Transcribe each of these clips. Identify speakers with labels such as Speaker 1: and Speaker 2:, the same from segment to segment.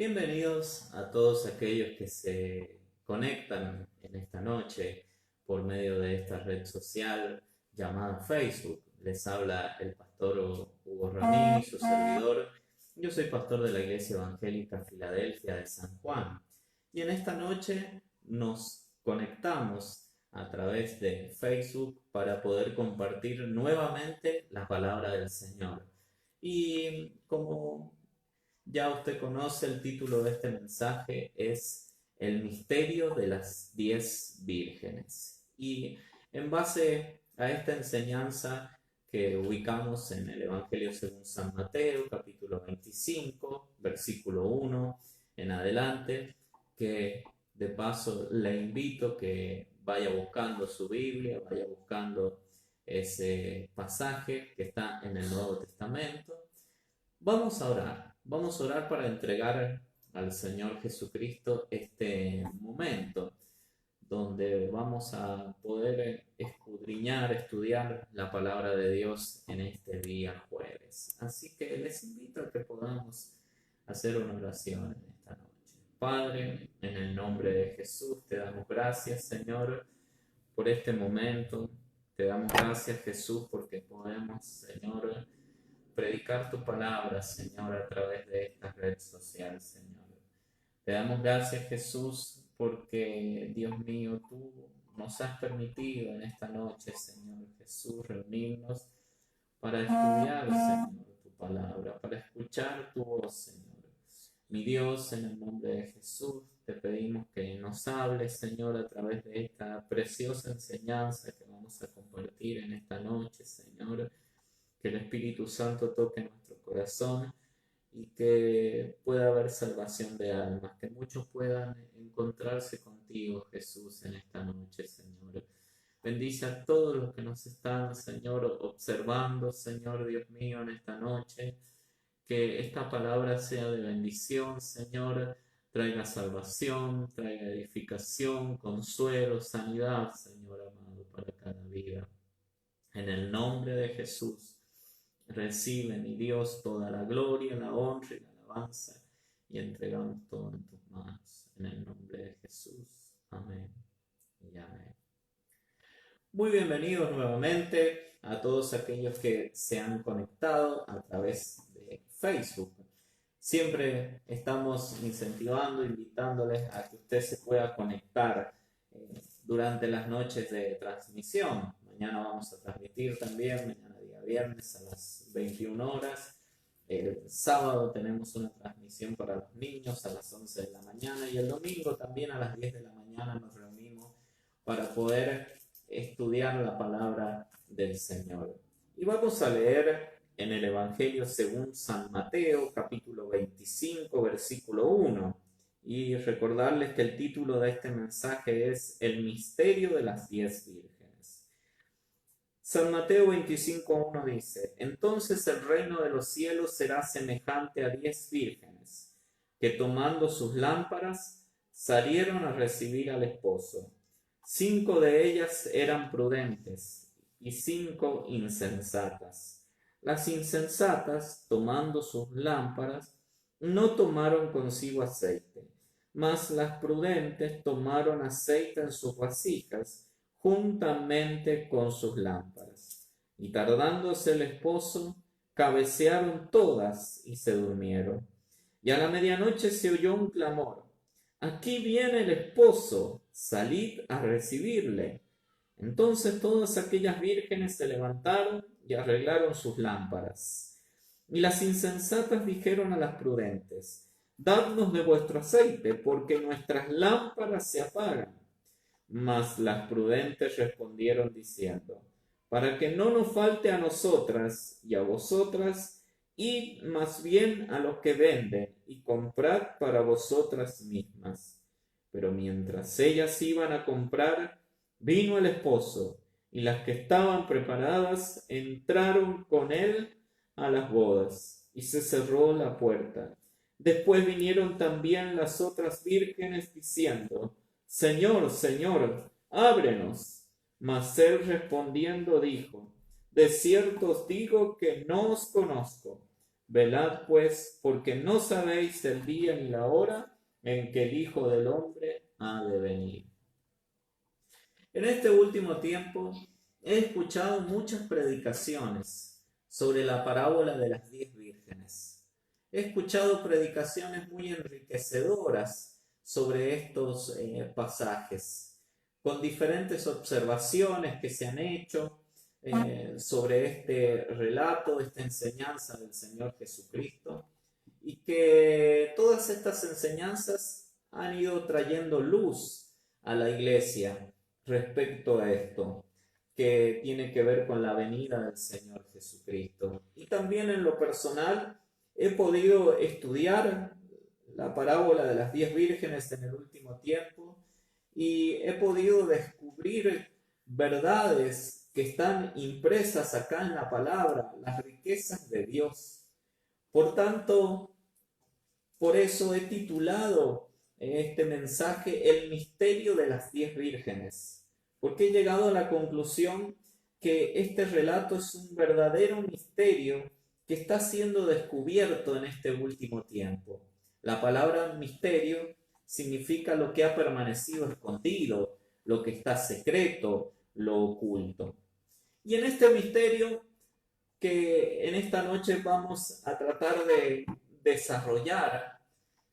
Speaker 1: Bienvenidos a todos aquellos que se conectan en esta noche por medio de esta red social llamada Facebook. Les habla el pastor Hugo Ramírez, su servidor. Yo soy pastor de la Iglesia Evangélica Filadelfia de San Juan. Y en esta noche nos conectamos a través de Facebook para poder compartir nuevamente la palabra del Señor. Y como ya usted conoce, el título de este mensaje es El misterio de las 10 vírgenes. Y en base a esta enseñanza que ubicamos en el Evangelio según San Mateo, capítulo 25, versículo 1 en adelante, que de paso le invito que vaya buscando su Biblia, vaya buscando ese pasaje que está en el Nuevo Testamento. Vamos a orar para entregar al Señor Jesucristo este momento donde vamos a poder escudriñar, estudiar la palabra de Dios en este día jueves. Así que les invito a que podamos hacer una oración en esta noche. Padre, en el nombre de Jesús, te damos gracias, Señor, por este momento. Te damos gracias, Jesús, porque podemos, Señor, predicar tu palabra, Señor, a través de esta red social, Señor. Te damos gracias, Jesús, porque, Dios mío, tú nos has permitido en esta noche, Señor Jesús, reunirnos para estudiar, Señor, tu palabra, para escuchar tu voz, Señor. Mi Dios, en el nombre de Jesús, te pedimos que nos hables, Señor, a través de esta preciosa enseñanza que vamos a compartir en esta noche, Señor. Que el Espíritu Santo toque nuestro corazón y que pueda haber salvación de almas, que muchos puedan encontrarse contigo, Jesús, en esta noche, Señor. Bendice a todos los que nos están, Señor, observando, Señor Dios mío, en esta noche. Que esta palabra sea de bendición, Señor, traiga salvación, traiga edificación, consuelo, sanidad, Señor amado, para cada vida. En el nombre de Jesús. Recibe, mi Dios, toda la gloria, la honra y la alabanza, y entregamos todo en tus manos. En el nombre de Jesús. Amén y amén. Muy bienvenidos nuevamente a todos aquellos que se han conectado a través de Facebook. Siempre estamos incentivando, invitándoles a que usted se pueda conectar durante las noches de transmisión. Mañana vamos a transmitir también, mañana día viernes a las 21 horas. El sábado tenemos una transmisión para los niños a las 11 de la mañana y el domingo también a las 10 de la mañana nos reunimos para poder estudiar la palabra del Señor. Y vamos a leer en el Evangelio según San Mateo, capítulo 25, versículo 1. Y recordarles que el título de este mensaje es El misterio de las 10 vírgenes. San Mateo 25:1 dice: Entonces el reino de los cielos será semejante a 10 vírgenes, que tomando sus lámparas salieron a recibir al esposo. 5 de ellas eran prudentes y 5 insensatas. Las insensatas, tomando sus lámparas, no tomaron consigo aceite, mas las prudentes tomaron aceite en sus vasijas, juntamente con sus lámparas. Y tardándose el esposo, cabecearon todas y se durmieron. Y a la medianoche se oyó un clamor: Aquí viene el esposo, salid a recibirle. Entonces todas aquellas vírgenes se levantaron y arreglaron sus lámparas. Y las insensatas dijeron a las prudentes: Dadnos de vuestro aceite, porque nuestras lámparas se apagan. Mas las prudentes respondieron diciendo: Para que no nos falte a nosotras y a vosotras, id más bien a los que venden y comprad para vosotras mismas. Pero mientras ellas iban a comprar, vino el esposo, y las que estaban preparadas entraron con él a las bodas, y se cerró la puerta. Después vinieron también las otras vírgenes diciendo: Señor, Señor, ábrenos. Mas él respondiendo dijo: De cierto os digo que no os conozco. Velad pues, porque no sabéis el día ni la hora en que el Hijo del Hombre ha de venir. En este último tiempo he escuchado muchas predicaciones sobre la parábola de las 10 vírgenes. He escuchado predicaciones muy enriquecedoras sobre estos pasajes, con diferentes observaciones que se han hecho sobre este relato, esta enseñanza del Señor Jesucristo, y que todas estas enseñanzas han ido trayendo luz a la iglesia respecto a esto, que tiene que ver con la venida del Señor Jesucristo. Y también en lo personal he podido estudiar la parábola de las 10 vírgenes en el último tiempo y he podido descubrir verdades que están impresas acá en la palabra, las riquezas de Dios. Por tanto, por eso he titulado este mensaje El misterio de las 10 vírgenes, porque he llegado a la conclusión que este relato es un verdadero misterio que está siendo descubierto en este último tiempo. La palabra misterio significa lo que ha permanecido escondido, lo que está secreto, lo oculto. Y en este misterio que en esta noche vamos a tratar de desarrollar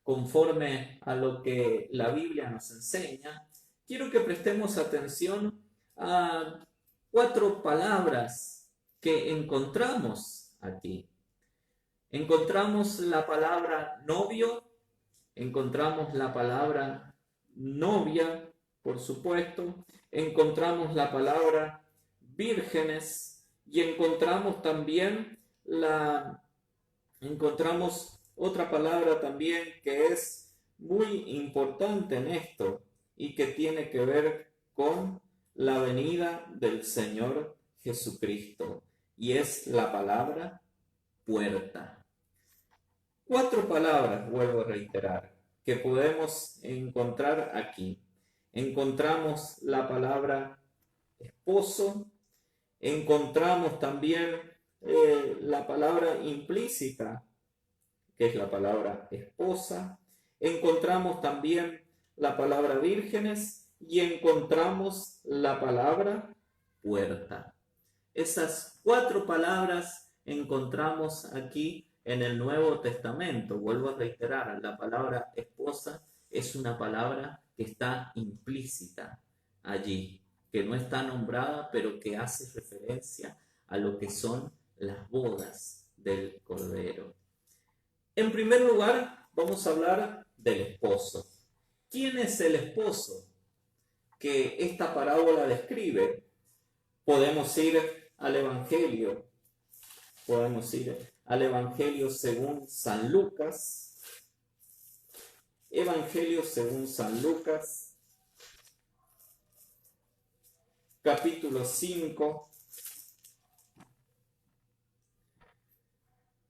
Speaker 1: conforme a lo que la Biblia nos enseña, quiero que prestemos atención a 4 palabras que encontramos aquí. Encontramos la palabra novio, encontramos la palabra novia, por supuesto, encontramos la palabra vírgenes y encontramos también otra palabra también que es muy importante en esto y que tiene que ver con la venida del Señor Jesucristo, y es la palabra puerta. 4 palabras, vuelvo a reiterar, que podemos encontrar aquí. Encontramos la palabra esposo, encontramos también la palabra implícita, que es la palabra esposa, encontramos también la palabra vírgenes y encontramos la palabra puerta. Esas 4 palabras encontramos aquí en el Nuevo Testamento. Vuelvo a reiterar, la palabra esposa es una palabra que está implícita allí, que no está nombrada, pero que hace referencia a lo que son las bodas del Cordero. En primer lugar, vamos a hablar del esposo. ¿Quién es el esposo que esta parábola describe? Podemos ir al Evangelio. Podemos ir al Evangelio según San Lucas. Evangelio según San Lucas, capítulo 5,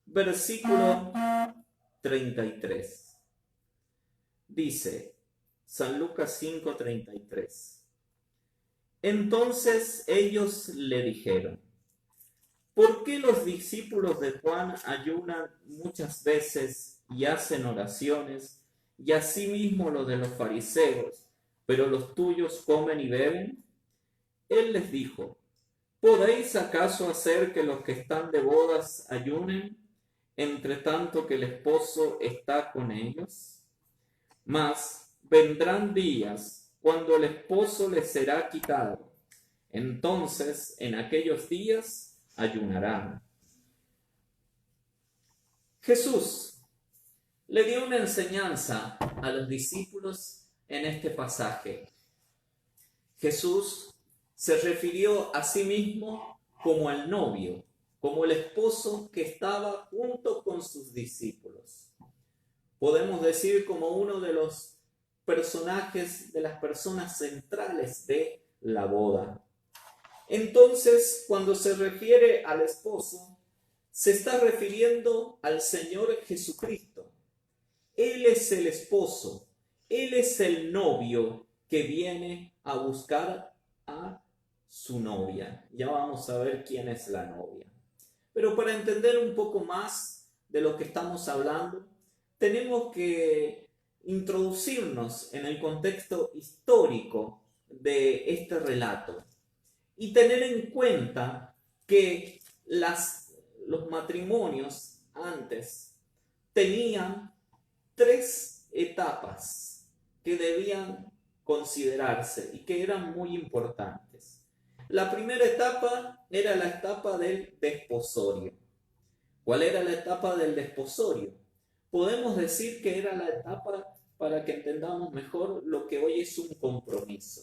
Speaker 1: versículo 33. Dice, San Lucas 5:33. Entonces ellos le dijeron, ¿por qué los discípulos de Juan ayunan muchas veces y hacen oraciones, y asimismo los de los fariseos, pero los tuyos comen y beben? Él les dijo, ¿podéis acaso hacer que los que están de bodas ayunen, entre tanto que el esposo está con ellos? Mas vendrán días cuando el esposo les será quitado. Entonces, en aquellos días, ayunarán. Jesús le dio una enseñanza a los discípulos en este pasaje. Jesús se refirió a sí mismo como el novio, como el esposo que estaba junto con sus discípulos. Podemos decir como uno de los personajes, de las personas centrales de la boda. Entonces, cuando se refiere al esposo, se está refiriendo al Señor Jesucristo. Él es el esposo, Él es el novio que viene a buscar a su novia. Ya vamos a ver quién es la novia. Pero para entender un poco más de lo que estamos hablando, tenemos que introducirnos en el contexto histórico de este relato y tener en cuenta que los matrimonios antes tenían tres etapas que debían considerarse y que eran muy importantes. La primera etapa era la etapa del desposorio. ¿Cuál era la etapa del desposorio? Podemos decir que era la etapa, para que entendamos mejor, lo que hoy es un compromiso.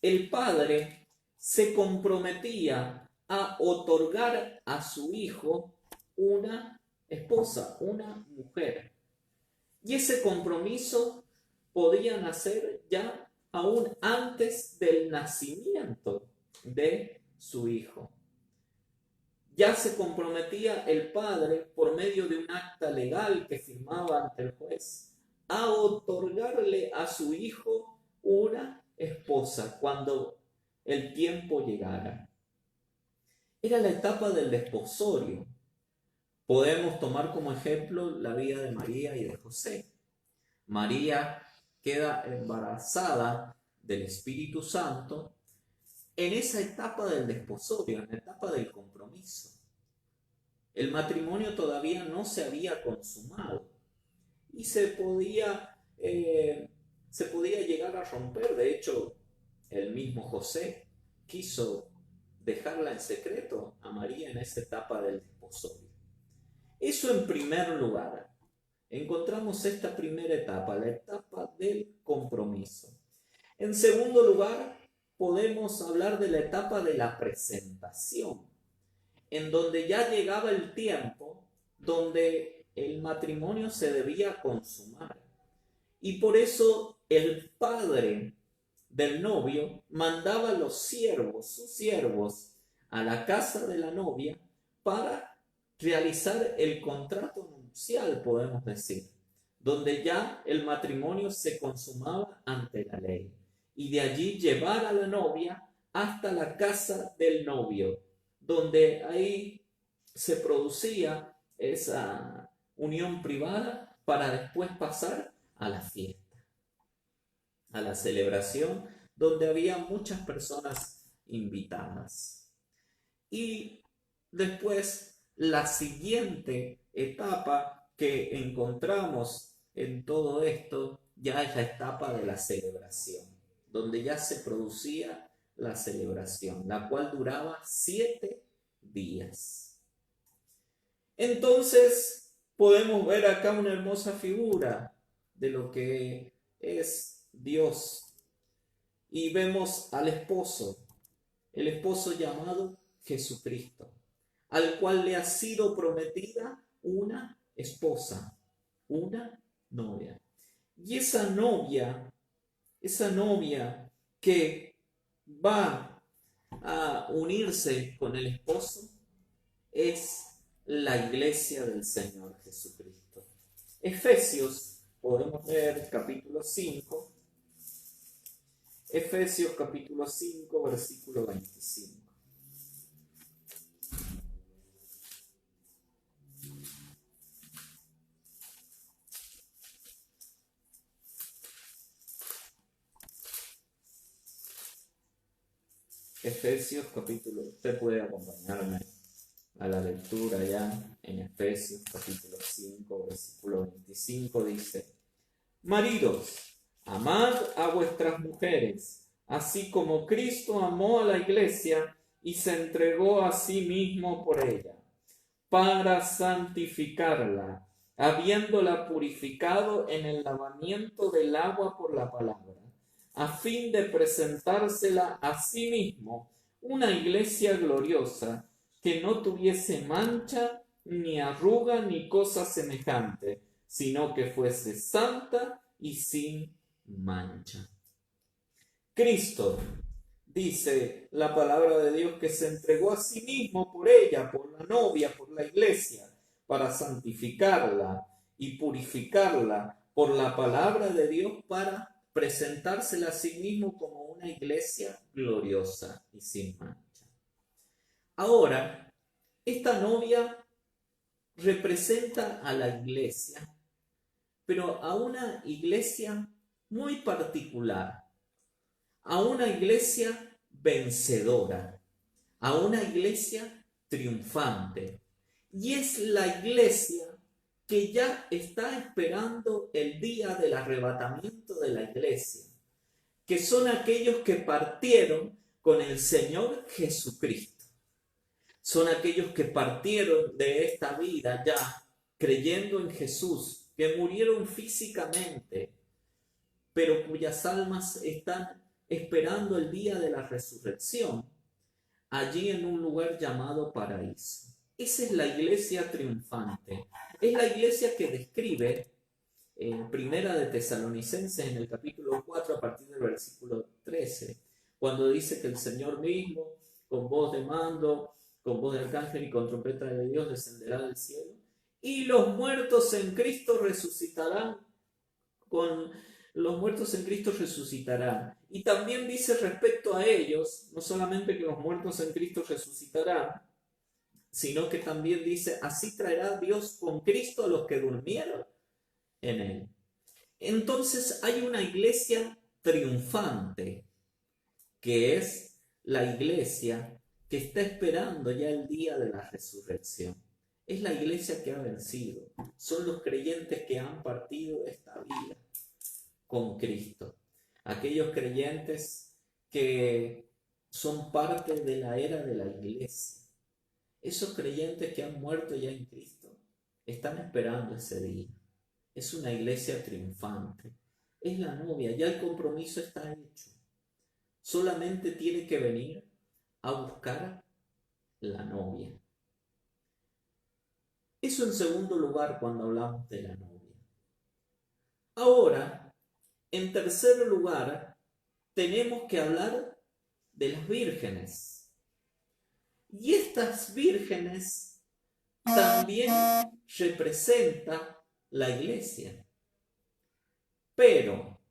Speaker 1: El padre se comprometía a otorgar a su hijo una esposa, una mujer. Y ese compromiso podía nacer ya aún antes del nacimiento de su hijo. Ya se comprometía el padre, por medio de un acta legal que firmaba ante el juez, a otorgarle a su hijo una esposa cuando el tiempo llegara. Era la etapa del desposorio. Podemos tomar como ejemplo la vida de María y de José. María queda embarazada del Espíritu Santo en esa etapa del desposorio, en la etapa del compromiso. El matrimonio todavía no se había consumado y se podía llegar a romper. De hecho, el mismo José quiso dejarla en secreto a María en esa etapa del desposorio. Eso en primer lugar. Encontramos esta primera etapa, la etapa del compromiso. En segundo lugar, podemos hablar de la etapa de la presentación, en donde ya llegaba el tiempo donde el matrimonio se debía consumar. Y por eso el padre del novio mandaba a sus siervos, a la casa de la novia para realizar el contrato nupcial, podemos decir, donde ya el matrimonio se consumaba ante la ley. Y de allí llevar a la novia hasta la casa del novio, donde ahí se producía esa unión privada para después pasar a la fiesta, a la celebración, donde había muchas personas invitadas. Y después, la siguiente etapa que encontramos en todo esto ya es la etapa de la celebración, donde ya se producía la celebración, la cual duraba 7 días. Entonces, podemos ver acá una hermosa figura de lo que es Dios. Y vemos al esposo, el esposo llamado Jesucristo, al cual le ha sido prometida una esposa, una novia. Y esa novia que va a unirse con el esposo, es la iglesia del Señor Jesucristo. Efesios, podemos ver capítulo 5, Efesios capítulo 5, versículo 25. Efesios capítulo, usted puede acompañarme a la lectura ya en Efesios capítulo 5, versículo 25, dice: Maridos, amad a vuestras mujeres, así como Cristo amó a la iglesia y se entregó a sí mismo por ella, para santificarla, habiéndola purificado en el lavamiento del agua por la palabra, a fin de presentársela a sí mismo una iglesia gloriosa, que no tuviese mancha, ni arruga, ni cosa semejante, sino que fuese santa y sin mancha. Cristo, dice la palabra de Dios, que se entregó a sí mismo por ella, por la novia, por la iglesia, para santificarla y purificarla por la palabra de Dios, para presentársela a sí mismo como una iglesia gloriosa y sin mancha. Ahora, esta novia representa a la iglesia, pero a una iglesia muy particular, a una iglesia vencedora, a una iglesia triunfante. Y es la iglesia que ya está esperando el día del arrebatamiento de la iglesia, que son aquellos que partieron con el Señor Jesucristo. Son aquellos que partieron de esta vida ya creyendo en Jesús, que murieron físicamente, pero cuyas almas están esperando el día de la resurrección, allí en un lugar llamado paraíso. Esa es la iglesia triunfante. Es la iglesia que describe en Primera de Tesalonicenses, en el capítulo 4, a partir del versículo 13, cuando dice que el Señor mismo, con voz de mando, con voz de arcángel y con trompeta de Dios, descenderá del cielo, y los muertos en Cristo resucitarán los muertos en Cristo resucitarán. Y también dice respecto a ellos, no solamente que los muertos en Cristo resucitarán, sino que también dice, así traerá Dios con Cristo a los que durmieron en él. Entonces hay una iglesia triunfante, que es la iglesia que está esperando ya el día de la resurrección. Es la iglesia que ha vencido. Son los creyentes que han partido de esta vida con Cristo. Aquellos creyentes que son parte de la era de la iglesia. Esos creyentes que han muerto ya en Cristo están esperando ese día. Es una iglesia triunfante. Es la novia, ya el compromiso está hecho. Solamente tiene que venir a buscar la novia. Eso en segundo lugar cuando hablamos de la novia. Ahora, en tercer lugar, tenemos que hablar de las vírgenes. Y estas vírgenes también representan la iglesia. Pero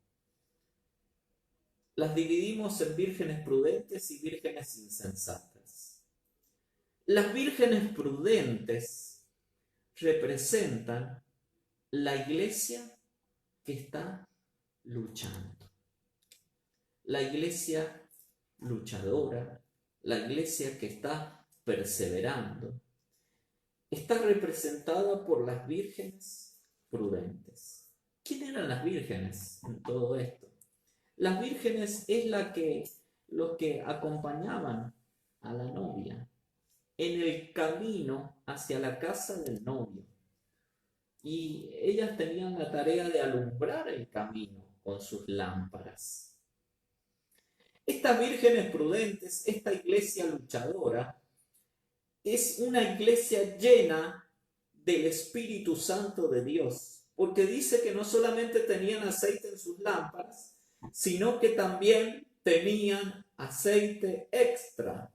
Speaker 1: las dividimos en vírgenes prudentes y vírgenes insensatas. Las vírgenes prudentes representan la iglesia que está luchando. La iglesia luchadora, la iglesia que está perseverando, está representada por las vírgenes prudentes. ¿Quién eran las vírgenes en todo esto? Las vírgenes es los que acompañaban a la novia en el camino hacia la casa del novio. Y ellas tenían la tarea de alumbrar el camino con sus lámparas. Estas vírgenes prudentes, esta iglesia luchadora, es una iglesia llena del Espíritu Santo de Dios, porque dice que no solamente tenían aceite en sus lámparas, sino que también tenían aceite extra.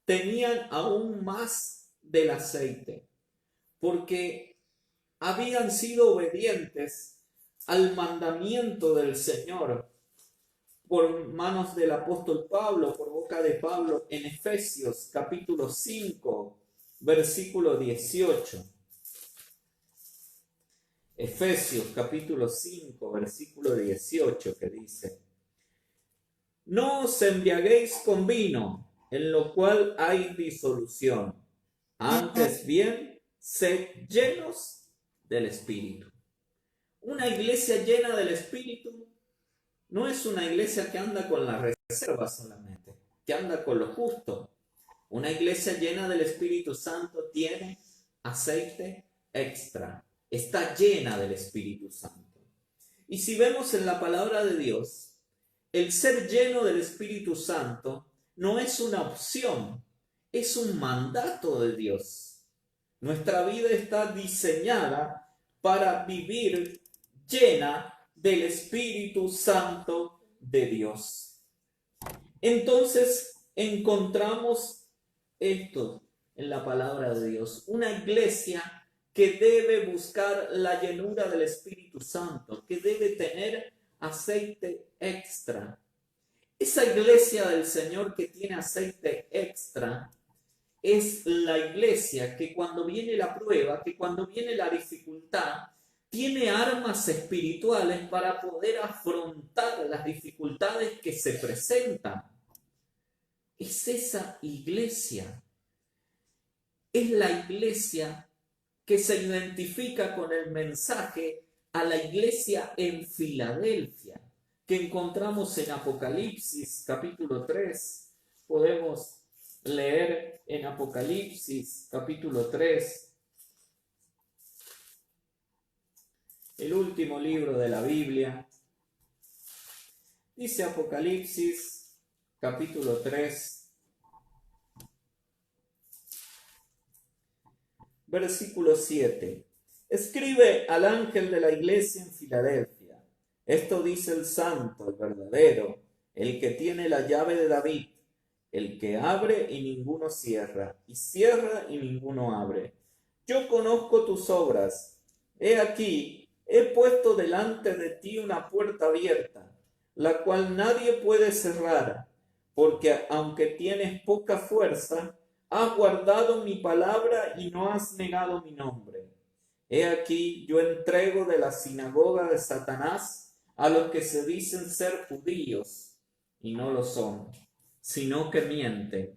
Speaker 1: Tenían aún más del aceite, porque habían sido obedientes al mandamiento del Señor por manos del apóstol Pablo, por boca de Pablo, en Efesios capítulo 5, versículo 18. Efesios capítulo 5, versículo 18, que dice: no os embriaguéis con vino, en lo cual hay disolución, antes bien, sed llenos del Espíritu. Una iglesia llena del Espíritu no es una iglesia que anda con la reserva solamente, que anda con lo justo. Una iglesia llena del Espíritu Santo tiene aceite extra, está llena del Espíritu Santo. Y si vemos en la palabra de Dios, el ser lleno del Espíritu Santo no es una opción, es un mandato de Dios. Nuestra vida está diseñada para vivir llena del Espíritu Santo de Dios. Entonces encontramos esto en la palabra de Dios, una iglesia que debe buscar la llenura del Espíritu Santo, que debe tener aceite extra. Esa iglesia del Señor que tiene aceite extra es la iglesia que cuando viene la prueba, que cuando viene la dificultad, tiene armas espirituales para poder afrontar las dificultades que se presentan. Es esa iglesia. Es la iglesia que se identifica con el mensaje a la iglesia en Filadelfia, que encontramos en Apocalipsis capítulo 3. Podemos leer en Apocalipsis capítulo 3, el último libro de la Biblia. Dice Apocalipsis capítulo 3, versículo 7. Escribe al ángel de la iglesia en Filadelfia. Esto dice el santo, el verdadero, el que tiene la llave de David, el que abre y ninguno cierra, y cierra y ninguno abre. Yo conozco tus obras. He aquí, he puesto delante de ti una puerta abierta, la cual nadie puede cerrar, porque aunque tienes poca fuerza, has guardado mi palabra y no has negado mi nombre. He aquí, yo entrego de la sinagoga de Satanás a los que se dicen ser judíos y no lo son, sino que mienten.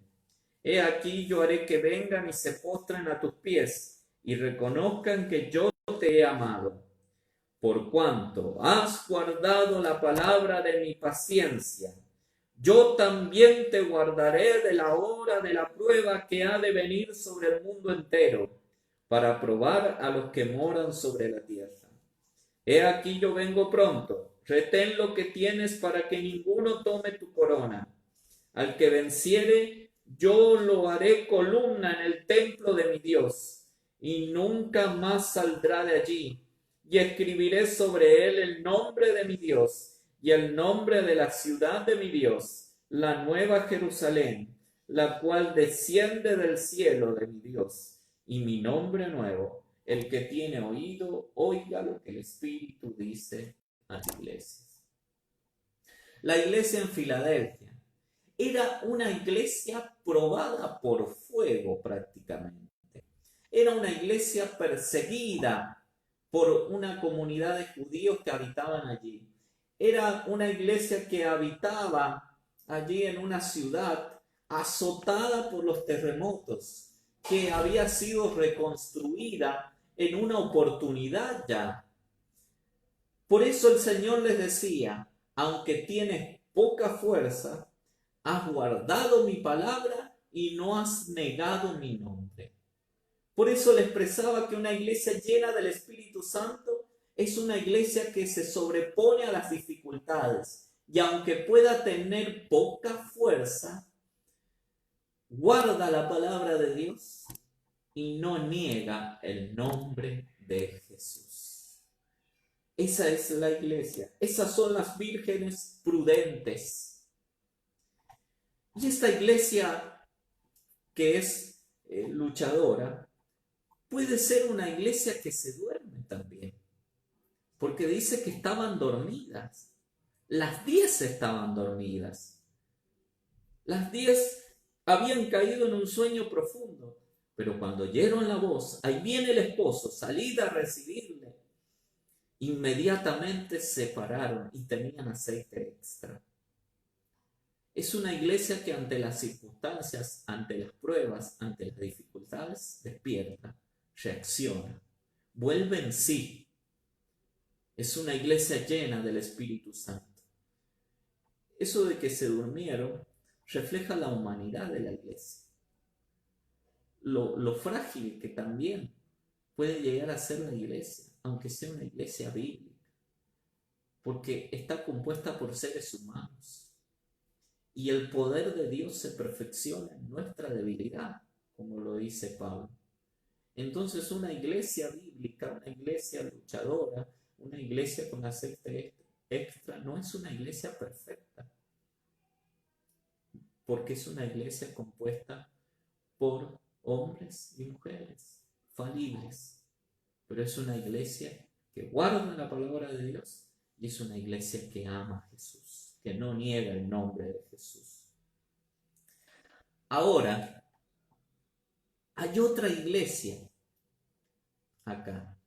Speaker 1: He aquí, yo haré que vengan y se postren a tus pies y reconozcan que yo te he amado. Por cuanto has guardado la palabra de mi paciencia, yo también te guardaré de la hora de la prueba que ha de venir sobre el mundo entero, para probar a los que moran sobre la tierra. He aquí yo vengo pronto, retén lo que tienes para que ninguno tome tu corona. Al que venciere, yo lo haré columna en el templo de mi Dios, y nunca más saldrá de allí. Y escribiré sobre él el nombre de mi Dios y el nombre de la ciudad de mi Dios, la nueva Jerusalén, la cual desciende del cielo de mi Dios, y mi nombre nuevo. El que tiene oído, oiga lo que el Espíritu dice a las iglesias. La iglesia en Filadelfia era una iglesia probada por fuego prácticamente. Era una iglesia perseguida por una comunidad de judíos que habitaban allí. Era una iglesia que habitaba allí en una ciudad azotada por los terremotos, que había sido reconstruida en una oportunidad ya. Por eso el Señor les decía, aunque tienes poca fuerza, has guardado mi palabra y no has negado mi nombre. Por eso le expresaba que una iglesia llena del Espíritu Santo es una iglesia que se sobrepone a las dificultades y aunque pueda tener poca fuerza, guarda la palabra de Dios y no niega el nombre de Jesús. Esa es la iglesia. Esas son las vírgenes prudentes. Y esta iglesia que es luchadora, puede ser una iglesia que se duerme también, porque dice que estaban dormidas. Las 10 estaban dormidas. Las 10 habían caído en un sueño profundo, pero cuando oyeron la voz, ahí viene el esposo, salid a recibirle, inmediatamente se pararon y tenían aceite extra. Es una iglesia que ante las circunstancias, ante las pruebas, ante las dificultades, despierta, reacciona, vuelve en sí. Es una iglesia llena del Espíritu Santo. Eso de que se durmieron refleja la humanidad de la iglesia. Lo frágil que también puede llegar a ser la iglesia, aunque sea una iglesia bíblica, porque está compuesta por seres humanos. Y el poder de Dios se perfecciona en nuestra debilidad, como lo dice Pablo. Entonces una iglesia bíblica, una iglesia luchadora, una iglesia con aceite extra, no es una iglesia perfecta, porque es una iglesia compuesta por hombres y mujeres falibles, pero es una iglesia que guarda la palabra de Dios y es una iglesia que ama a Jesús, que no niega el nombre de Jesús. Ahora, Hay otra iglesia acá,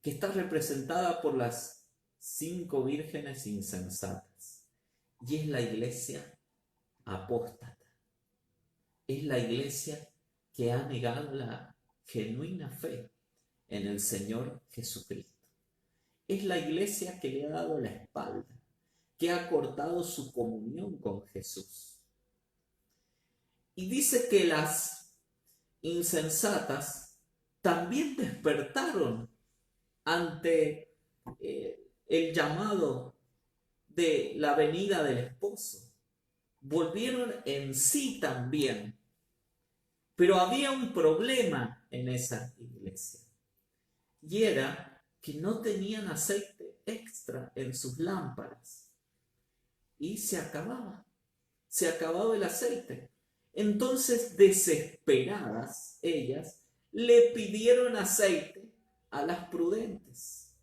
Speaker 1: que está representada por las 5 vírgenes insensatas. Y es la iglesia apóstata. Es la iglesia que ha negado la genuina fe en el Señor Jesucristo. Es la iglesia que le ha dado la espalda, que ha cortado su comunión con Jesús. Y dice que las insensatas también despertaron ante el llamado de la venida del esposo. Volvieron en sí también. Pero había un problema en esa iglesia. Y era que no tenían aceite extra en sus lámparas. Y se acababa el aceite. Entonces, desesperadas, ellas le pidieron aceite a las prudentes.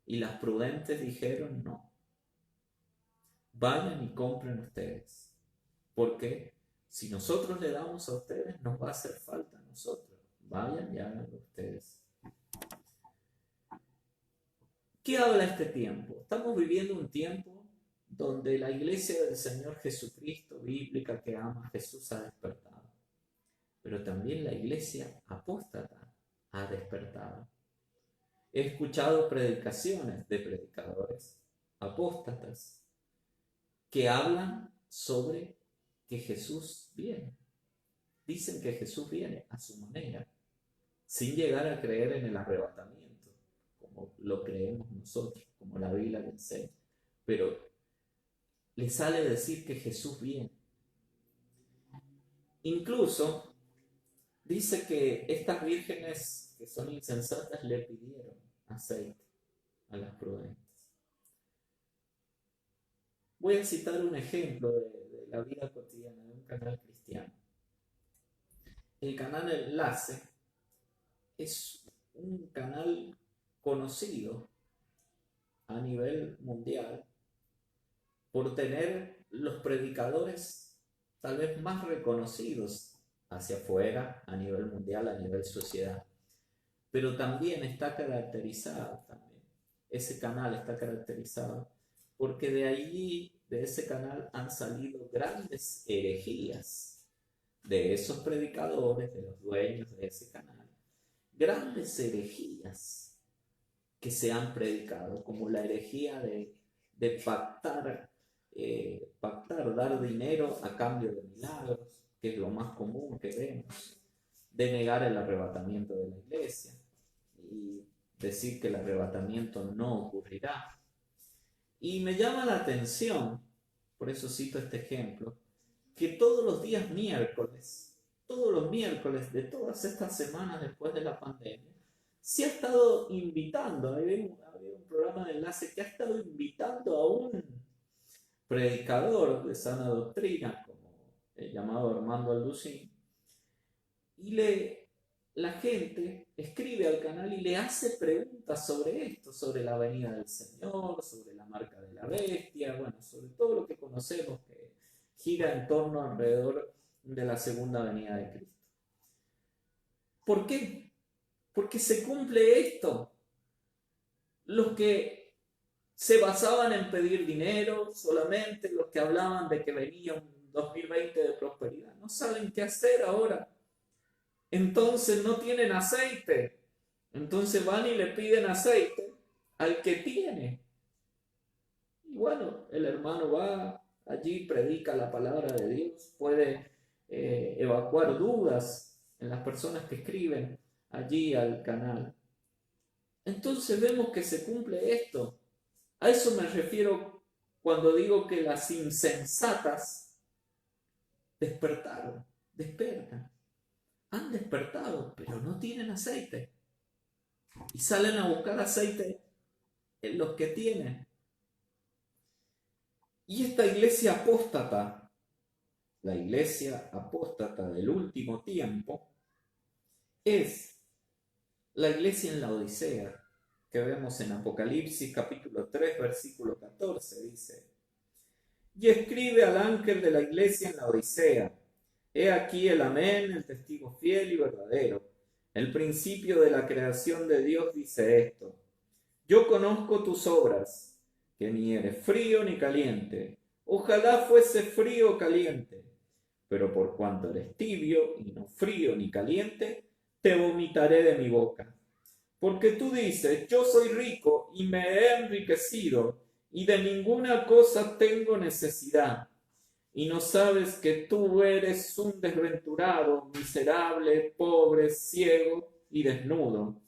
Speaker 1: Y las prudentes dijeron no. Vayan y compren ustedes. Porque si nosotros le damos a ustedes, nos va a hacer falta a nosotros. Vayan y háganlo ustedes. ¿Qué habla este tiempo? Estamos viviendo un tiempo donde la iglesia del Señor Jesucristo, bíblica, que ama a Jesús, ha despertado. Pero también la iglesia apóstata ha despertado. He escuchado predicaciones de predicadores apóstatas que hablan sobre que Jesús viene. Dicen que Jesús viene a su manera, sin llegar a creer en el arrebatamiento, como lo creemos nosotros, como la Biblia le enseña. Pero le sale decir que Jesús viene. Incluso dice que estas vírgenes que son insensatas le pidieron aceite a las prudentes. Voy a citar un ejemplo de la vida cotidiana de un canal cristiano. El canal Enlace es un canal conocido a nivel mundial por tener los predicadores tal vez más reconocidos hacia afuera, a nivel mundial, a nivel sociedad. Pero también está caracterizado, ese canal está caracterizado, porque de allí, de ese canal, han salido grandes herejías de esos predicadores, de los dueños de ese canal. Grandes herejías que se han predicado, como la herejía de pactar, dar dinero a cambio de milagros, que es lo más común que vemos, de negar el arrebatamiento de la iglesia y decir que el arrebatamiento no ocurrirá. Y me llama la atención, por eso cito este ejemplo, que todos los miércoles de todas estas semanas después de la pandemia, se ha estado invitando, había un programa de enlace que ha estado invitando a un predicador de sana doctrina, como el llamado Armando Alducín, y la gente escribe al canal y le hace preguntas sobre esto, sobre la venida del Señor, sobre la marca de la bestia, bueno, sobre todo lo que conocemos que gira en torno alrededor de la segunda venida de Cristo. ¿Por qué? Porque se cumple esto. Los que se basaban en pedir dinero solamente, los que hablaban de que venía un 2020 de prosperidad, no saben qué hacer ahora. Entonces no tienen aceite. Entonces van y le piden aceite al que tiene. Y bueno, el hermano va allí, predica la palabra de Dios, puede evacuar dudas en las personas que escriben allí al canal. Entonces vemos que se cumple esto. A eso me refiero cuando digo que las insensatas despertaron, despertan. Han despertado, pero no tienen aceite. Y salen a buscar aceite en los que tienen. Y esta iglesia apóstata, la iglesia apóstata del último tiempo, es la iglesia en la Odisea, que vemos en Apocalipsis capítulo 3, versículo 14, dice: y escribe al ángel de la iglesia en la Odisea, He aquí el amén, el testigo fiel y verdadero. El principio de la creación de Dios dice esto: yo conozco tus obras, que ni eres frío ni caliente. Ojalá fuese frío o caliente. Pero por cuanto eres tibio y no frío ni caliente, te vomitaré de mi boca. Porque tú dices: yo soy rico y me he enriquecido, y de ninguna cosa tengo necesidad. Y no sabes que tú eres un desventurado, miserable, pobre, ciego y desnudo.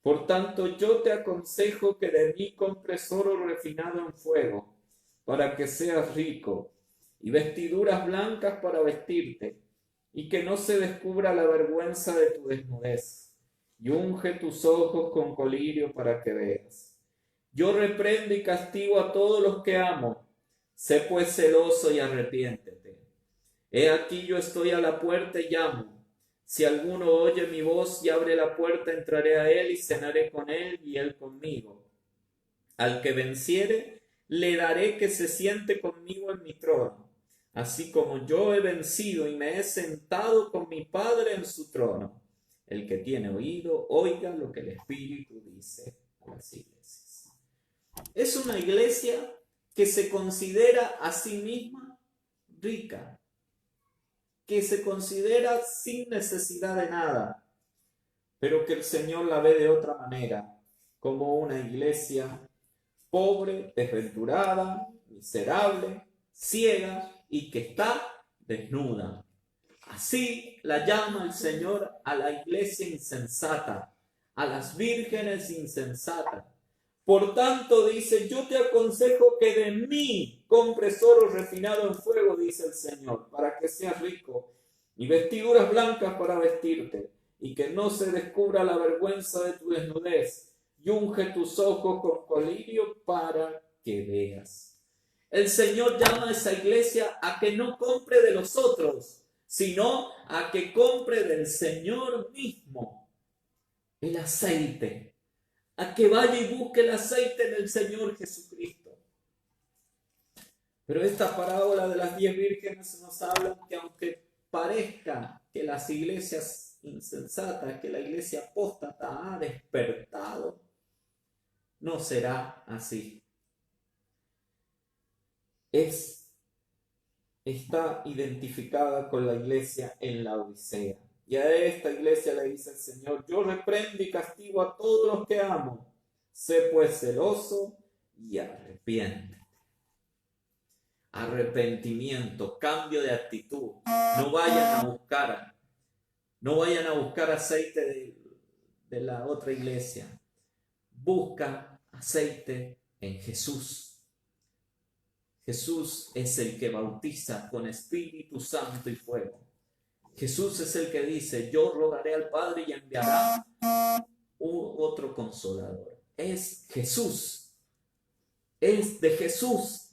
Speaker 1: Por tanto, yo te aconsejo que de mí compres oro refinado en fuego, para que seas rico, y vestiduras blancas para vestirte, y que no se descubra la vergüenza de tu desnudez, y unge tus ojos con colirio para que veas. Yo reprendo y castigo a todos los que amo. Sé pues celoso y arrepiéntete. He aquí yo estoy a la puerta y llamo. Si alguno oye mi voz y abre la puerta, entraré a él y cenaré con él y él conmigo. Al que venciere, le daré que se siente conmigo en mi trono, así como yo he vencido y me he sentado con mi Padre en su trono. El que tiene oído, oiga lo que el Espíritu dice a las iglesias. Es una iglesia que se considera a sí misma rica, que se considera sin necesidad de nada, pero que el Señor la ve de otra manera, como una iglesia pobre, desventurada, miserable, ciega y que está desnuda. Así la llama el Señor a la iglesia insensata, a las vírgenes insensatas. Por tanto, dice: yo te aconsejo que de mí compres oro refinado en fuego, dice el Señor, para que seas rico, y vestiduras blancas para vestirte, y que no se descubra la vergüenza de tu desnudez, y unge tus ojos con colirio para que veas. El Señor llama a esa iglesia a que no compre de los otros, sino a que compre del Señor mismo el aceite, a que vaya y busque el aceite del Señor Jesucristo. Pero esta parábola de las 10 vírgenes nos habla que aunque parezca que las iglesias insensatas, que la iglesia apóstata ha despertado, no será así. Está identificada con la iglesia en la Odisea. Y a esta iglesia le dice el Señor: yo reprendo y castigo a todos los que amo. Sé pues celoso y arrepiéntete. Arrepentimiento, cambio de actitud. No vayan a buscar aceite de la otra iglesia. Busca aceite en Jesús. Jesús es el que bautiza con Espíritu Santo y fuego. Jesús es el que dice: yo rogaré al Padre y enviará otro consolador. Es Jesús. Es de Jesús.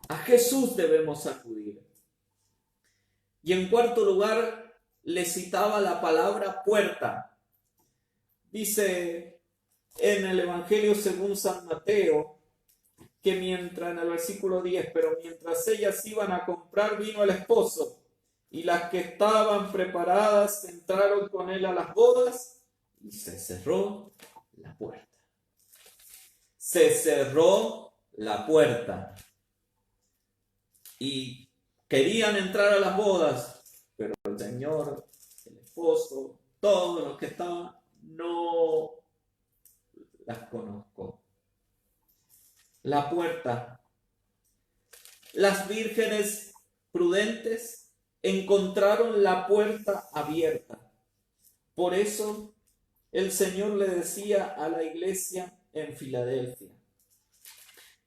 Speaker 1: A Jesús debemos acudir. Y en cuarto lugar, le citaba la palabra puerta. Dice en el Evangelio según San Mateo, que mientras, en el versículo 10, pero mientras ellas iban a comprar, vino el esposo, y las que estaban preparadas entraron con él a las bodas, y se cerró la puerta. Se cerró la puerta. Y querían entrar a las bodas, pero el Señor, el esposo, todos los que estaban, no las conozco. La puerta. Las vírgenes prudentes encontraron la puerta abierta. Por eso el Señor le decía a la iglesia en Filadelfia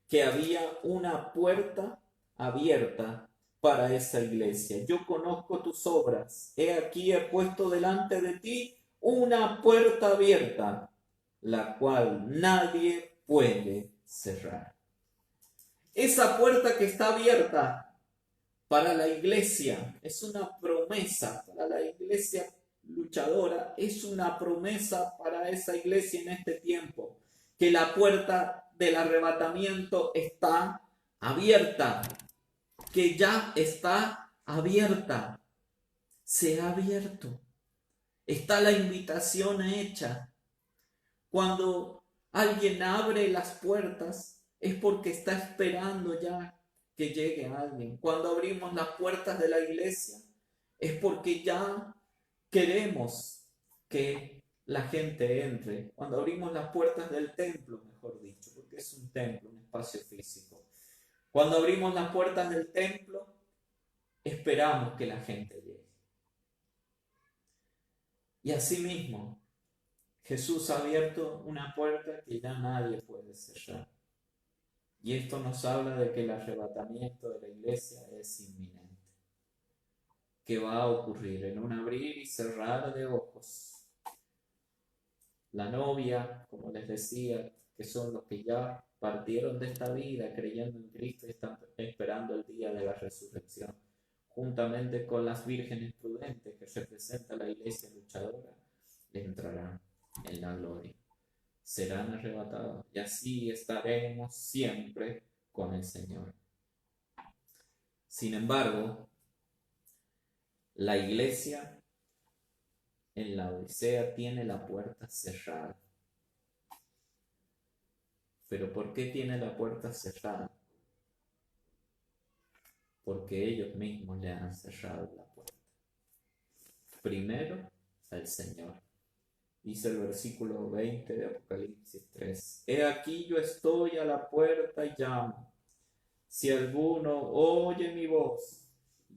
Speaker 1: que había una puerta abierta para esa iglesia. Yo conozco tus obras. He aquí he puesto delante de ti una puerta abierta, la cual nadie puede cerrar. Esa puerta que está abierta para la iglesia es una promesa, para la iglesia luchadora, es una promesa para esa iglesia en este tiempo, que la puerta del arrebatamiento está abierta, que ya está abierta. se ha abierto. Está la invitación hecha. Cuando alguien abre las puertas, es porque está esperando ya que llegue alguien. Cuando abrimos las puertas de la iglesia, es porque ya queremos que la gente entre. Cuando abrimos las puertas del templo, mejor dicho, porque es un templo, un espacio físico. Cuando abrimos las puertas del templo, esperamos que la gente llegue. Y asimismo, Jesús ha abierto una puerta que ya nadie puede cerrar. Y esto nos habla de que el arrebatamiento de la iglesia es inminente, que va a ocurrir en un abrir y cerrar de ojos. La novia, como les decía, que son los que ya partieron de esta vida creyendo en Cristo y están esperando el día de la resurrección, juntamente con las vírgenes prudentes que representa la iglesia luchadora, entrarán en la gloria. Serán arrebatados y así estaremos siempre con el Señor. Sin embargo, la iglesia en la Odisea tiene la puerta cerrada. ¿Pero por qué tiene la puerta cerrada? Porque ellos mismos le han cerrado la puerta. Primero al Señor. Dice el versículo 20 de Apocalipsis 3. He aquí yo estoy a la puerta y llamo. Si alguno oye mi voz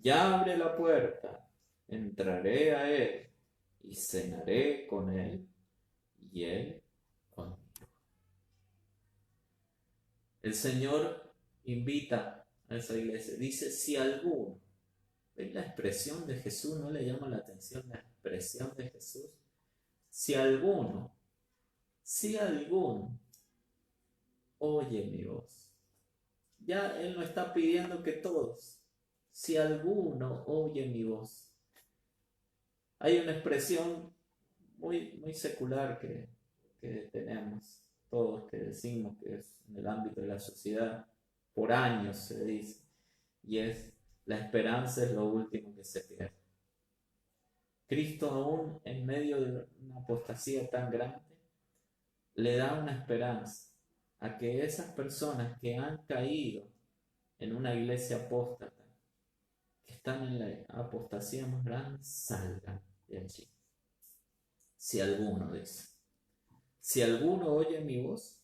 Speaker 1: y abre la puerta, entraré a él y cenaré con él y él conmigo. El Señor invita a esa iglesia. Dice, si alguno, ¿ven la expresión de Jesús? ¿No le llama la atención la expresión de Jesús? Si alguno oye mi voz. Ya Él no está pidiendo que todos. Si alguno oye mi voz. Hay una expresión muy secular que tenemos todos, que decimos que es en el ámbito de la sociedad, por años se dice, y es: la esperanza es lo último que se pierde. Cristo, aún en medio de una apostasía tan grande, le da una esperanza a que esas personas que han caído en una iglesia apóstata, que están en la apostasía más grande, salgan de allí. Si alguno dice, si alguno oye mi voz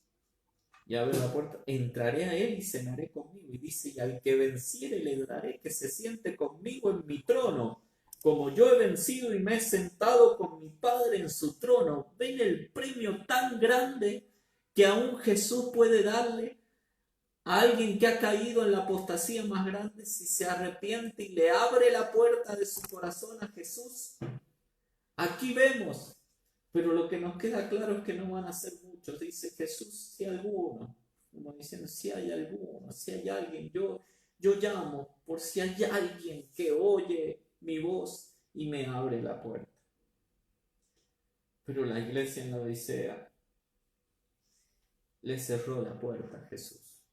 Speaker 1: y abre la puerta, entraré a él y cenaré conmigo. Y dice, y al que venciere le daré que se siente conmigo en mi trono, como yo he vencido y me he sentado con mi Padre en su trono. ¿Ven el premio tan grande que aún Jesús puede darle a alguien que ha caído en la apostasía más grande si se arrepiente y le abre la puerta de su corazón a Jesús? Aquí vemos, pero lo que nos queda claro es que no van a ser muchos. Dice Jesús, si alguno, como diciendo, si hay alguno, si hay alguien, yo llamo por si hay alguien que oye mi voz y me abre la puerta. Pero la iglesia en la Odisea le cerró la puerta a Jesús.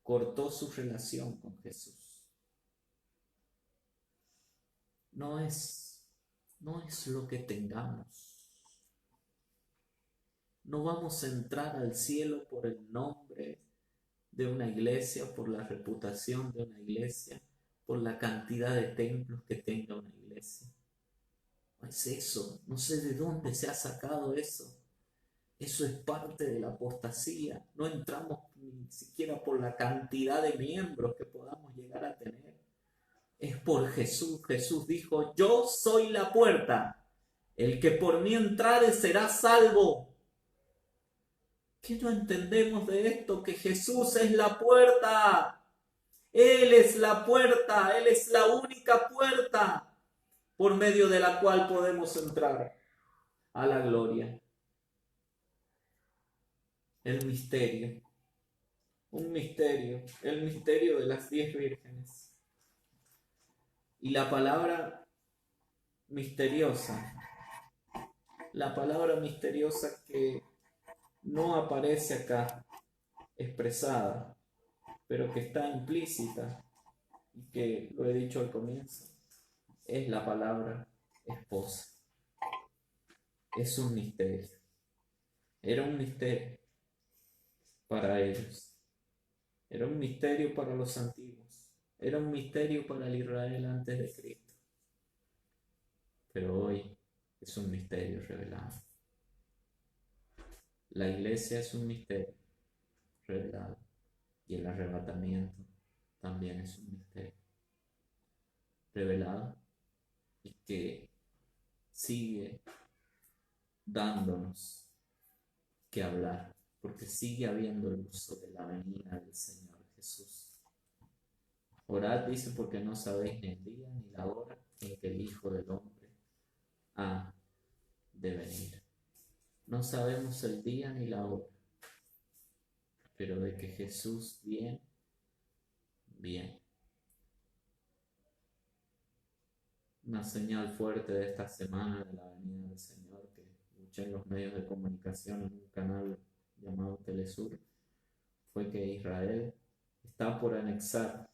Speaker 1: Cortó su relación con Jesús. No es lo que tengamos. No vamos a entrar al cielo por el nombre de una iglesia, por la reputación de una iglesia, por la cantidad de templos que tenga una iglesia. No es eso. No sé de dónde se ha sacado eso. Eso es parte de la apostasía. No entramos ni siquiera por la cantidad de miembros que podamos llegar a tener. Es por Jesús. Jesús dijo, yo soy la puerta. El que por mí entrare será salvo. ¿Qué no entendemos de esto? Que Jesús es la puerta. Él es la puerta. Él es la única puerta por medio de la cual podemos entrar a la gloria. El misterio. Un misterio. El misterio de las 10 vírgenes. Y la palabra misteriosa. La palabra misteriosa que no aparece acá expresada, pero que está implícita y que lo he dicho al comienzo. es la palabra esposa. Es un misterio. Era un misterio para ellos. Era un misterio para los antiguos. Era un misterio para el Israel antes de Cristo. Pero hoy es un misterio revelado. La iglesia es un misterio revelado. Y el arrebatamiento también es un misterio revelado y que sigue dándonos que hablar, porque sigue habiendo el uso de la venida del Señor Jesús. Orad, dice, porque no sabéis ni el día ni la hora en que el Hijo del Hombre ha de venir. No sabemos el día ni la hora, pero de que Jesús viene, viene. Una señal fuerte de esta semana de la venida del Señor que escuché en los medios de comunicación en un canal llamado Telesur fue que Israel está por anexar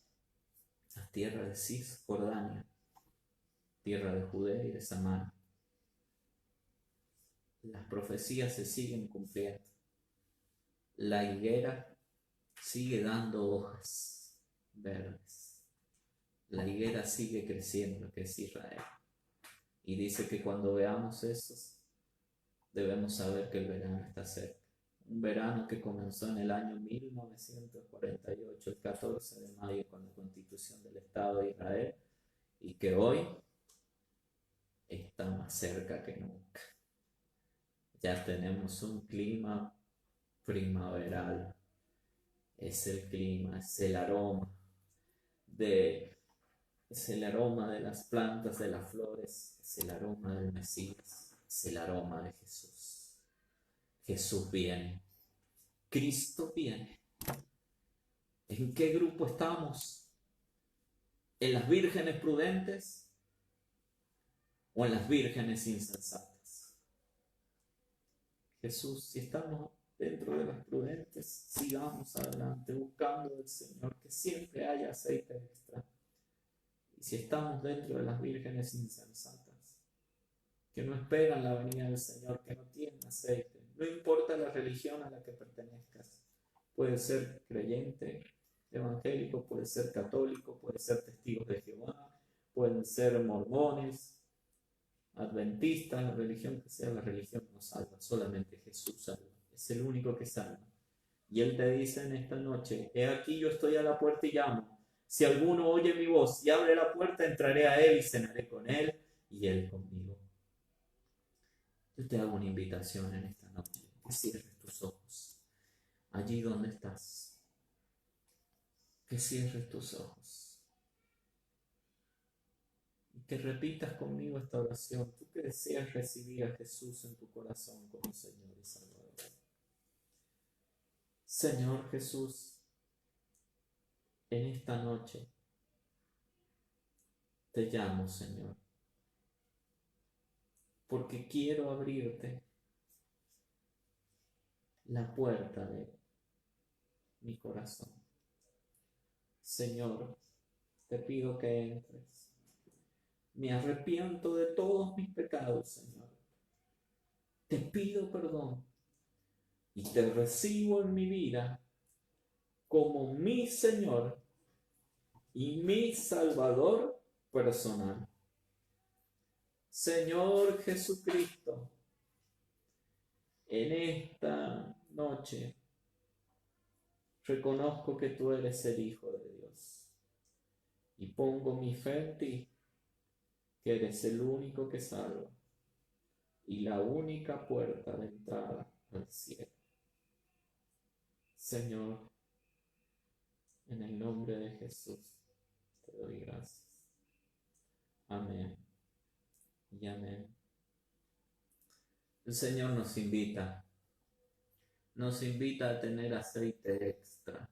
Speaker 1: la tierra de Cisjordania, tierra de Judea y de Samaria. Las profecías se siguen cumpliendo. La higuera sigue dando hojas verdes. La higuera sigue creciendo, que es Israel. Y dice que cuando veamos eso, debemos saber que el verano está cerca. Un verano que comenzó en el año 1948, el 14 de mayo, con la constitución del Estado de Israel, y que hoy está más cerca que nunca. Ya tenemos un clima primaveral. Es el clima, es el aroma es el aroma de las plantas, de las flores, es el aroma del Mesías, es el aroma de Jesús. Jesús viene, Cristo viene. ¿En qué grupo estamos? ¿En las vírgenes prudentes o en las vírgenes insensatas? Jesús, si estamos dentro de las prudentes, sigamos adelante buscando del Señor que siempre haya aceite extra. Y si estamos dentro de las vírgenes insensatas, que no esperan la venida del Señor, que no tienen aceite, no importa la religión a la que pertenezcas, puede ser creyente, evangélico, puede ser católico, puede ser testigos de Jehová, pueden ser mormones, adventistas, la religión que sea, la religión no salva, solamente Jesús salva, es el único que salva. Y Él te dice en esta noche, he aquí yo estoy a la puerta y llamo. Si alguno oye mi voz y abre la puerta, entraré a Él y cenaré con Él y Él conmigo. Yo te hago una invitación en esta noche, que cierres tus ojos, allí donde estás, que cierres tus ojos y que repitas conmigo esta oración, tú que deseas recibir a Jesús en tu corazón como Señor y Salvador. Señor Jesús, en esta noche te llamo, Señor, porque quiero abrirte la puerta de mi corazón. Señor, te pido que entres. Me arrepiento de todos mis pecados, Señor. Te pido perdón y te recibo en mi vida como mi Señor y mi Salvador personal. Señor Jesucristo, en esta noche reconozco que tú eres el Hijo de Dios y pongo mi fe en ti, que eres el único que salva y la única puerta de entrada al cielo. Señor, en el nombre de Jesús te doy gracias. Amén y amén. El Señor nos invita a tener aceite extra.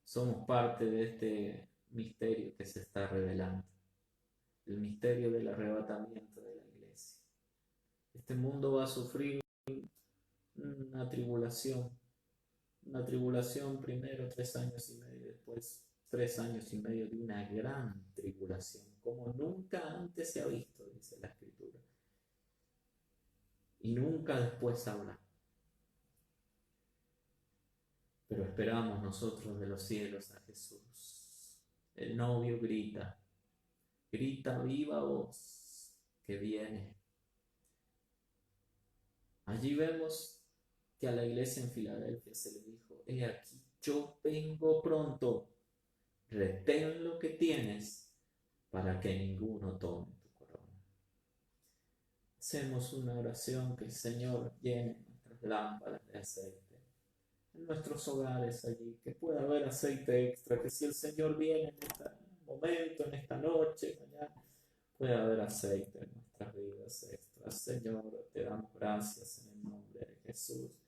Speaker 1: Somos parte de este misterio que se está revelando, el misterio del arrebatamiento de la iglesia. Este mundo va a sufrir una tribulación primero 3 años y medio, después 3 años y medio de una gran tribulación, como nunca antes se ha visto, dice la Escritura. Y nunca después habrá. Pero esperamos nosotros de los cielos a Jesús. El novio grita, grita viva voz que viene. Allí vemos que a la iglesia en Filadelfia se le dijo: he aquí, yo vengo pronto, retén lo que tienes para que ninguno tome tu corona. Hacemos una oración que el Señor llene nuestras lámparas de aceite en nuestros hogares allí, que pueda haber aceite extra, que si el Señor viene en este momento, en esta noche, mañana, pueda haber aceite en nuestras vidas extras. Señor, te damos gracias en el nombre de Jesús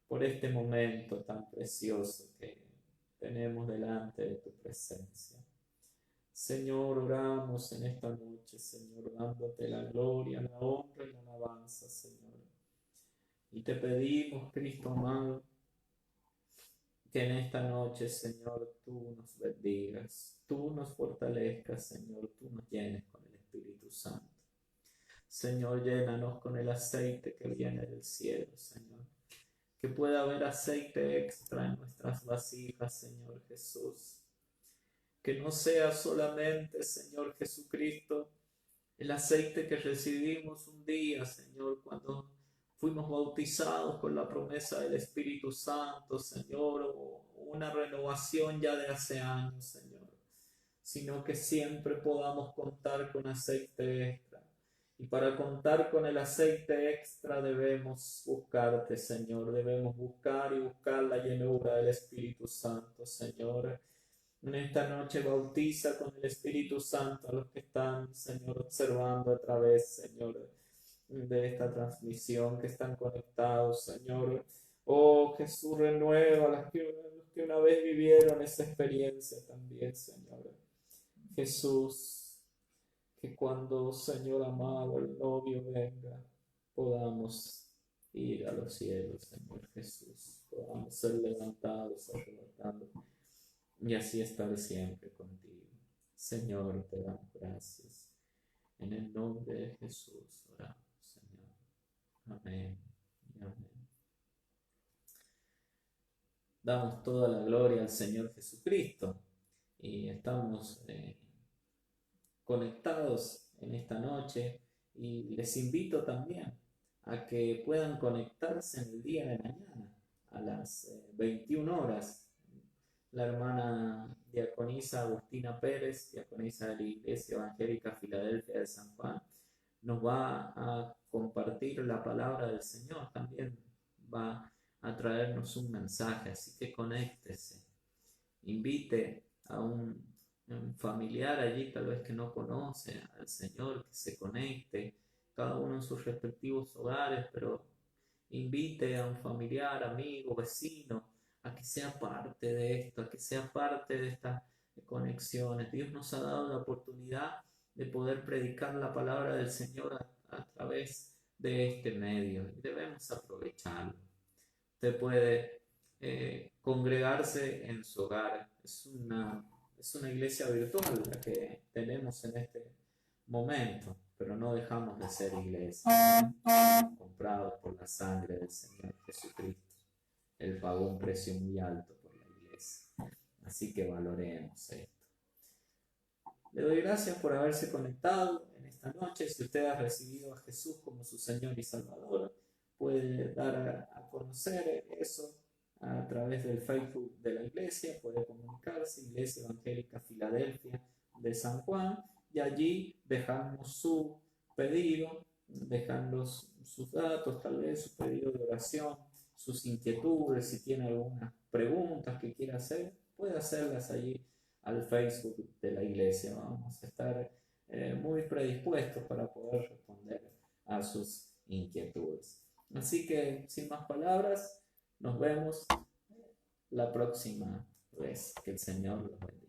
Speaker 1: por este momento tan precioso que tenemos delante de tu presencia. Señor, oramos en esta noche, Señor, dándote la gloria, la honra y la alabanza, Señor. Y te pedimos, Cristo amado, que en esta noche, Señor, tú nos bendigas, tú nos fortalezcas, Señor, tú nos llenes con el Espíritu Santo. Señor, llénanos con el aceite que viene del cielo, Señor. Que pueda haber aceite extra en nuestras vasijas, Señor Jesús. Que no sea solamente, Señor Jesucristo, el aceite que recibimos un día, Señor, cuando fuimos bautizados con la promesa del Espíritu Santo, Señor, o una renovación ya de hace años, Señor, sino que siempre podamos contar con aceite extra. Y para contar con el aceite extra debemos buscarte, Señor, debemos buscar y buscar la llenura del Espíritu Santo, Señor. En esta noche bautiza con el Espíritu Santo a los que están, Señor, observando a través, Señor, de esta transmisión, que están conectados, Señor. Oh, Jesús, renueva a los que una vez vivieron esa experiencia también, Señor. Jesús, que cuando, Señor amado, el novio venga, podamos ir a los cielos, Señor Jesús. Podamos ser levantados, arrebatados, y así estar siempre contigo. Señor, te damos gracias. En el nombre de Jesús oramos, Señor. Amén y amén. Damos toda la gloria al Señor Jesucristo y estamos conectados en esta noche, y les invito también a que puedan conectarse en el día de mañana a las 21 horas. La hermana diaconisa Agustina Pérez, diaconisa de la Iglesia Evangélica Filadelfia de San Juan, nos va a compartir la palabra del Señor, también va a traernos un mensaje, así que conéctese, invite a un familiar allí tal vez que no conoce al Señor, que se conecte, cada uno en sus respectivos hogares, pero invite a un familiar, amigo, vecino, a que sea parte de esto, a que sea parte de estas conexiones. Dios nos ha dado la oportunidad de poder predicar la palabra del Señor a través de este medio, y debemos aprovecharlo. Usted puede congregarse en su hogar. Es una iglesia virtual la que tenemos en este momento, pero no dejamos de ser iglesia. Comprados por la sangre del Señor Jesucristo. Él pagó un precio muy alto por la iglesia. Así que valoremos esto. Le doy gracias por haberse conectado en esta noche. Si usted ha recibido a Jesús como su Señor y Salvador, puede dar a conocer eso a través del Facebook de la iglesia, puede comunicarse, Iglesia Evangélica Filadelfia de San Juan, y allí dejamos su pedido, dejando sus datos, tal vez su pedido de oración, sus inquietudes, si tiene algunas preguntas que quiera hacer, puede hacerlas allí al Facebook de la iglesia. Vamos a estar muy predispuestos para poder responder a sus inquietudes. Así que, sin más palabras, nos vemos la próxima vez. Que el Señor los bendiga.